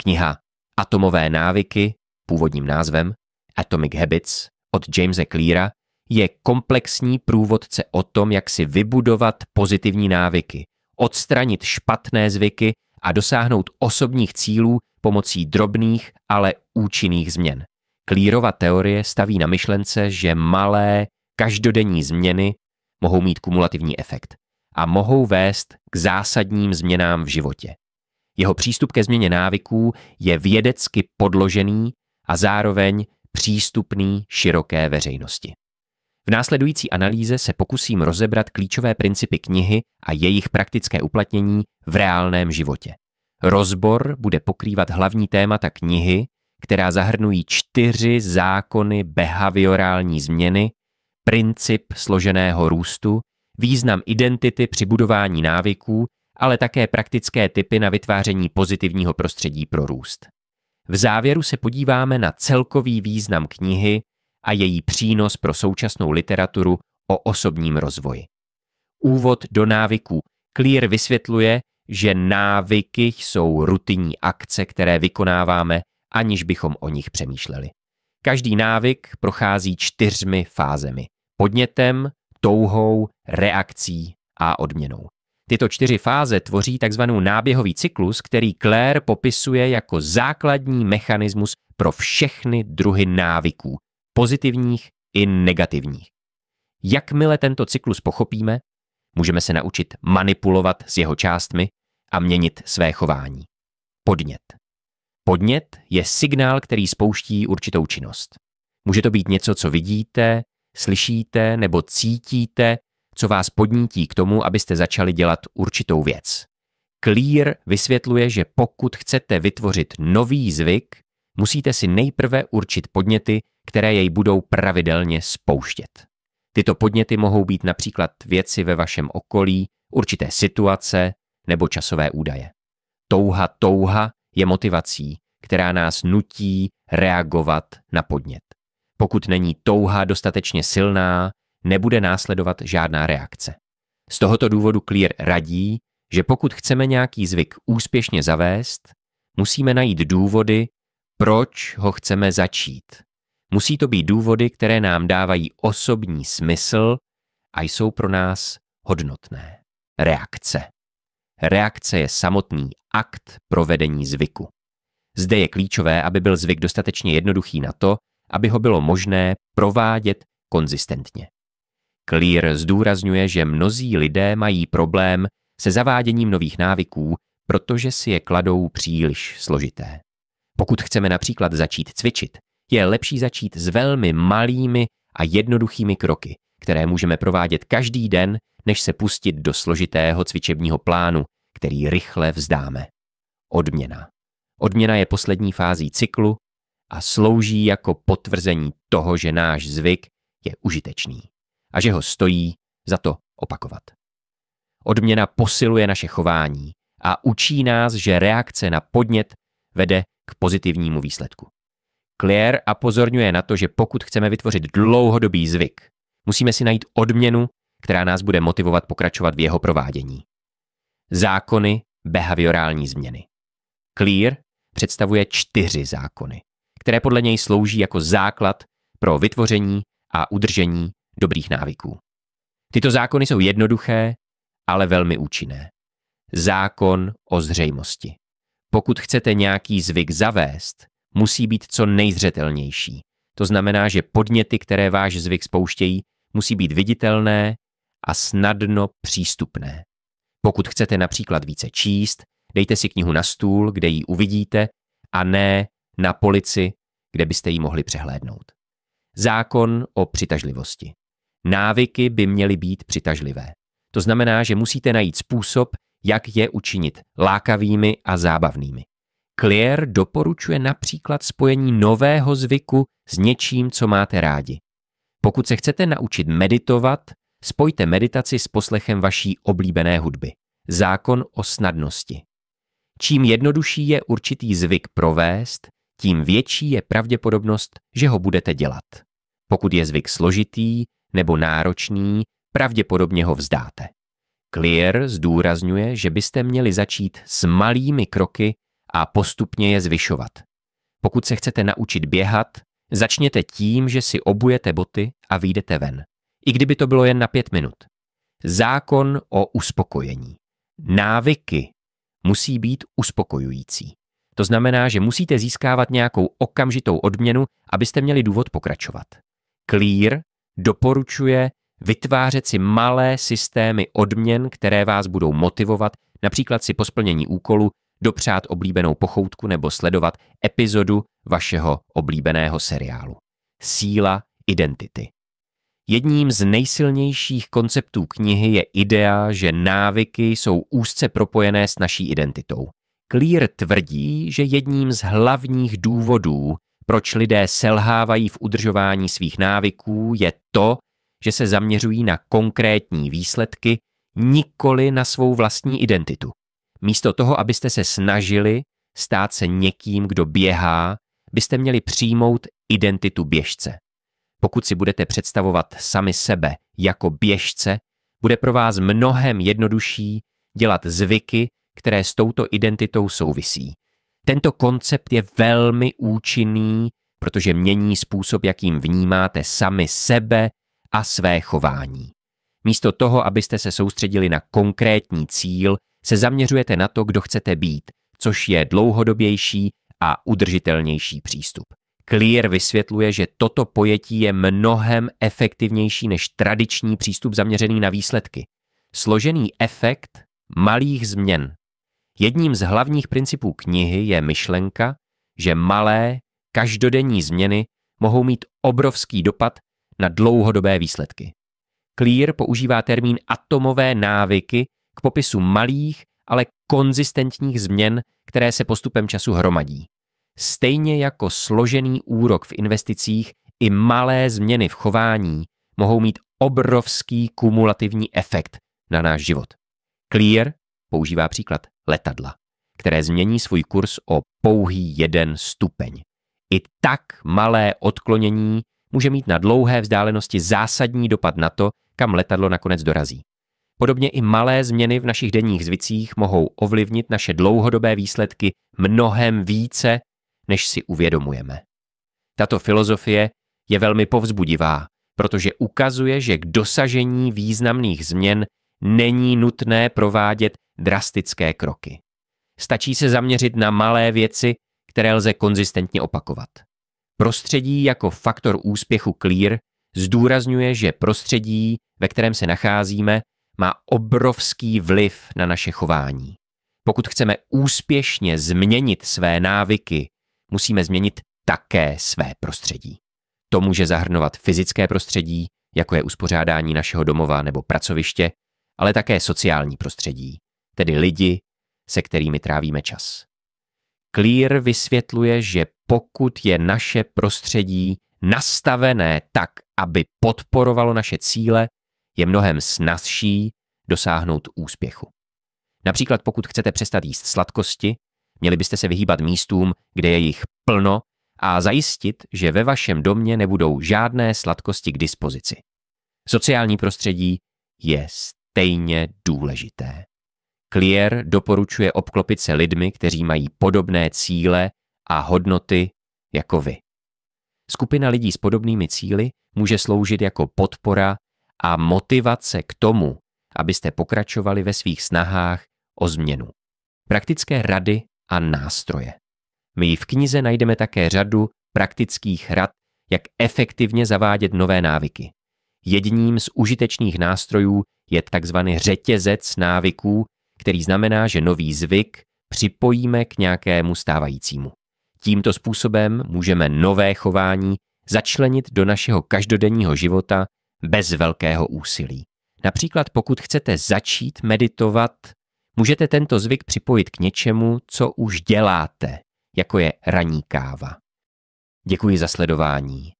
Kniha Atomové návyky, původním názvem Atomic Habits od Jamese Cleara, je komplexní průvodce o tom, jak si vybudovat pozitivní návyky, odstranit špatné zvyky a dosáhnout osobních cílů pomocí drobných, ale účinných změn. Clearova teorie staví na myšlence, že malé, každodenní změny mohou mít kumulativní efekt a mohou vést k zásadním změnám v životě. Jeho přístup ke změně návyků je vědecky podložený a zároveň přístupný široké veřejnosti. V následující analýze se pokusím rozebrat klíčové principy knihy a jejich praktické uplatnění v reálném životě. Rozbor bude pokrývat hlavní témata knihy, která zahrnují 4 zákony behaviorální změny, princip složeného růstu, význam identity při budování návyků, ale také praktické tipy na vytváření pozitivního prostředí pro růst. V závěru se podíváme na celkový význam knihy a její přínos pro současnou literaturu o osobním rozvoji. Úvod do návyků. Clear vysvětluje, že návyky jsou rutinní akce, které vykonáváme, aniž bychom o nich přemýšleli. Každý návyk prochází 4 fázemi. Podnětem, touhou, reakcí a odměnou. Tyto 4 fáze tvoří takzvaný náběhový cyklus, který Clear popisuje jako základní mechanismus pro všechny druhy návyků, pozitivních i negativních. Jakmile tento cyklus pochopíme, můžeme se naučit manipulovat s jeho částmi a měnit své chování. Podnět. Podnět je signál, který spouští určitou činnost. Může to být něco, co vidíte, slyšíte nebo cítíte, co vás podnítí k tomu, abyste začali dělat určitou věc. Clear vysvětluje, že pokud chcete vytvořit nový zvyk, musíte si nejprve určit podněty, které jej budou pravidelně spouštět. Tyto podněty mohou být například věci ve vašem okolí, určité situace nebo časové údaje. Touha je motivací, která nás nutí reagovat na podnět. Pokud není touha dostatečně silná, nebude následovat žádná reakce. Z tohoto důvodu Clear radí, že pokud chceme nějaký zvyk úspěšně zavést, musíme najít důvody, proč ho chceme začít. Musí to být důvody, které nám dávají osobní smysl a jsou pro nás hodnotné. Reakce. Reakce je samotný akt provedení zvyku. Zde je klíčové, aby byl zvyk dostatečně jednoduchý na to, aby ho bylo možné provádět konzistentně. Clear zdůrazňuje, že mnozí lidé mají problém se zaváděním nových návyků, protože si je kladou příliš složité. Pokud chceme například začít cvičit, je lepší začít s velmi malými a jednoduchými kroky, které můžeme provádět každý den, než se pustit do složitého cvičebního plánu, který rychle vzdáme. Odměna. Odměna je poslední fází cyklu a slouží jako potvrzení toho, že náš zvyk je užitečný a že ho stojí za to opakovat. Odměna posiluje naše chování a učí nás, že reakce na podnět vede k pozitivnímu výsledku. Clear upozorňuje na to, že pokud chceme vytvořit dlouhodobý zvyk, musíme si najít odměnu, která nás bude motivovat pokračovat v jeho provádění. Zákony behaviorální změny. Clear představuje 4 zákony, které podle něj slouží jako základ pro vytvoření a udržení dobrých návyků. Tyto zákony jsou jednoduché, ale velmi účinné. Zákon o zřejmosti. Pokud chcete nějaký zvyk zavést, musí být co nejzřetelnější. To znamená, že podněty, které váš zvyk spouštějí, musí být viditelné a snadno přístupné. Pokud chcete například více číst, dejte si knihu na stůl, kde ji uvidíte, a ne na polici, kde byste ji mohli přehlédnout. Zákon o přitažlivosti. Návyky by měly být přitažlivé. To znamená, že musíte najít způsob, jak je učinit lákavými a zábavnými. Clear doporučuje například spojení nového zvyku s něčím, co máte rádi. Pokud se chcete naučit meditovat, spojte meditaci s poslechem vaší oblíbené hudby. Zákon o snadnosti. Čím jednodušší je určitý zvyk provést, tím větší je pravděpodobnost, že ho budete dělat. Pokud je zvyk složitý nebo náročný, pravděpodobně ho vzdáte. Clear zdůrazňuje, že byste měli začít s malými kroky a postupně je zvyšovat. Pokud se chcete naučit běhat, začněte tím, že si obujete boty a vyjdete ven. I kdyby to bylo jen na 5 minut. Zákon o uspokojení. Návyky musí být uspokojující. To znamená, že musíte získávat nějakou okamžitou odměnu, abyste měli důvod pokračovat. Clear doporučuje vytvářet si malé systémy odměn, které vás budou motivovat, například si po splnění úkolu dopřát oblíbenou pochoutku nebo sledovat epizodu vašeho oblíbeného seriálu. Síla identity. Jedním z nejsilnějších konceptů knihy je idea, že návyky jsou úzce propojené s naší identitou. Clear tvrdí, že jedním z hlavních důvodů, proč lidé selhávají v udržování svých návyků, je to, že se zaměřují na konkrétní výsledky, nikoli na svou vlastní identitu. Místo toho, abyste se snažili stát se někým, kdo běhá, byste měli přijmout identitu běžce. Pokud si budete představovat sami sebe jako běžce, bude pro vás mnohem jednodušší dělat zvyky, které s touto identitou souvisí. Tento koncept je velmi účinný, protože mění způsob, jakým vnímáte sami sebe a své chování. Místo toho, abyste se soustředili na konkrétní cíl, se zaměřujete na to, kdo chcete být, což je dlouhodobější a udržitelnější přístup. Clear vysvětluje, že toto pojetí je mnohem efektivnější než tradiční přístup zaměřený na výsledky. Složený efekt malých změn. Jedním z hlavních principů knihy je myšlenka, že malé, každodenní změny mohou mít obrovský dopad na dlouhodobé výsledky. Clear používá termín atomové návyky k popisu malých, ale konzistentních změn, které se postupem času hromadí. Stejně jako složený úrok v investicích, i malé změny v chování mohou mít obrovský kumulativní efekt na náš život. Clear používá příklad letadla, které změní svůj kurz o pouhý 1 stupeň. I tak malé odklonění může mít na dlouhé vzdálenosti zásadní dopad na to, kam letadlo nakonec dorazí. Podobně i malé změny v našich denních zvycích mohou ovlivnit naše dlouhodobé výsledky mnohem více, než si uvědomujeme. Tato filozofie je velmi povzbudivá, protože ukazuje, že k dosažení významných změn není nutné provádět drastické kroky. Stačí se zaměřit na malé věci, které lze konzistentně opakovat. Prostředí jako faktor úspěchu Clear zdůrazňuje, že prostředí, ve kterém se nacházíme, má obrovský vliv na naše chování. Pokud chceme úspěšně změnit své návyky, musíme změnit také své prostředí. To může zahrnovat fyzické prostředí, jako je uspořádání našeho domova nebo pracoviště, ale také sociální prostředí, tedy lidi, se kterými trávíme čas. Clear vysvětluje, že pokud je naše prostředí nastavené tak, aby podporovalo naše cíle, je mnohem snazší dosáhnout úspěchu. Například pokud chcete přestat jíst sladkosti, měli byste se vyhýbat místům, kde je jich plno a zajistit, že ve vašem domě nebudou žádné sladkosti k dispozici. Sociální prostředí je stejně důležité. Clear doporučuje obklopit se lidmi, kteří mají podobné cíle a hodnoty jako vy. Skupina lidí s podobnými cíli může sloužit jako podpora a motivace k tomu, abyste pokračovali ve svých snahách o změnu. Praktické rady a nástroje. My v knize najdeme také řadu praktických rad, jak efektivně zavádět nové návyky. Jedním z užitečných nástrojů je takzvaný řetězec návyků, který znamená, že nový zvyk připojíme k nějakému stávajícímu. Tímto způsobem můžeme nové chování začlenit do našeho každodenního života bez velkého úsilí. Například pokud chcete začít meditovat, můžete tento zvyk připojit k něčemu, co už děláte, jako je ranní káva. Děkuji za sledování